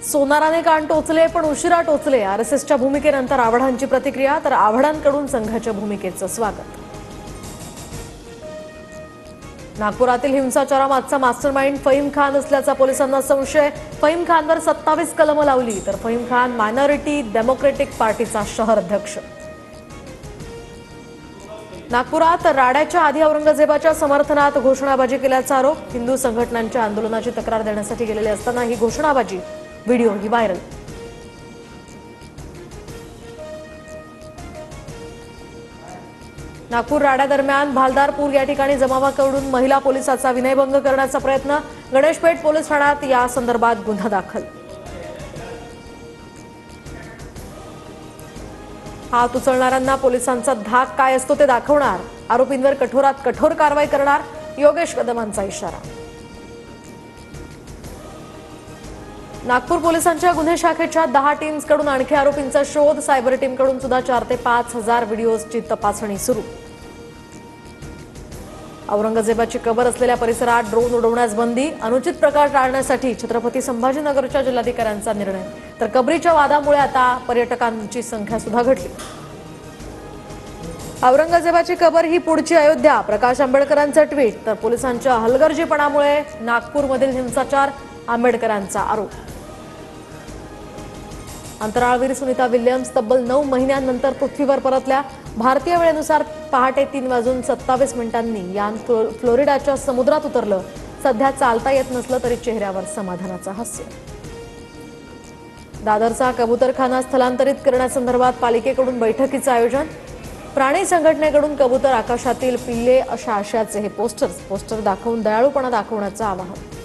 सोनाराने कान टोचले पण उशिरा टोचले। आरएसएसच्या भूमिकेनंतर आव्हाडांची प्रतिक्रिया, तर आव्हाडांकडून संघाच्या भूमिकेचं स्वागत। नागपुरातील हिंसाचारामागचा मास्टरमाइंड फहीम खान असल्याचा पोलिसांना संशय। फहीम खानवर 27 कलमं लावली, तर फहीम खान मायनॉरिटी डेमोक्रेटिक पार्टीचा शहर अध्यक्ष। नागपुरात राड्याच्या आधी औरंगजेबाच्या समर्थनात घोषणाबाजी केल्याचा आरोप। हिंदू संघटनांच्या आंदोलनाची तक्रार देण्यासाठी गेलेले असताना ही घोषणाबाजी, व्हिडिओ ही व्हायरल। नागपूर राड्या दरम्यान भालदारपूर या ठिकाणी जमावाकडून महिला पोलिसाचा विनयभंग करण्याचा प्रयत्न। गणेशपेठ पोलीस ठाण्यात या संदर्भात गुन्हा दाखल। हात उचलणाऱ्यांना पोलिसांचा धाक काय असतो ते दाखवणार। आरोपींवर कठोरात कठोर कारवाई करणार, योगेश कदमांचा इशारा। नागपूर पोलिसांच्या गुन्हे शाखेच्या 10 टीम्सकडून आणखी आरोपींचा शोध। सायबर टीमकडून सुद्धा 4 ते 5 हजार व्हिडिओजची तपासणी सुरू। औरंगजेबाची कबर असलेल्या परिसरात ड्रोन उडवण्यास बंदी। अनुचित प्रकार टाळण्यासाठी छत्रपती संभाजीनगरच्या जिल्हाधिकाऱ्यांचा निर्णय। तर कबरीच्या वादामुळे आता पर्यटकांची संख्या सुद्धा घटली। औरंगजेबाची कबर ही पुढची अयोध्या, प्रकाश आंबेडकरांचं ट्विट। तर पोलिसांच्या हलगर्जीपणामुळे नागपूरमधील हिंसाचार, आंबेडकरांचा आरोप। अंतराळवीर सुनीता विल्यम्स तब्बल 9 महिन्यांनंतर पृथ्वीवर परतल्या। भारतीय वेळेनुसार पहाटे 3:27 यान फ्लोरिडाच्या समुद्रात उतरलं। सध्या चालता येत नसलं तरी चेहऱ्यावर समाधानाचं हास्य। दादरचा कबूतरखाना स्थलांतरित करण्यासंदर्भात पालिकेकडून बैठकीचं आयोजन। प्राणी संघटनेकडून कबूतर आकाशातील पिल्ले अशा आशयाचे हे पोस्टर दाखवून दयाळूपणा दाखवण्याचं आवाहन।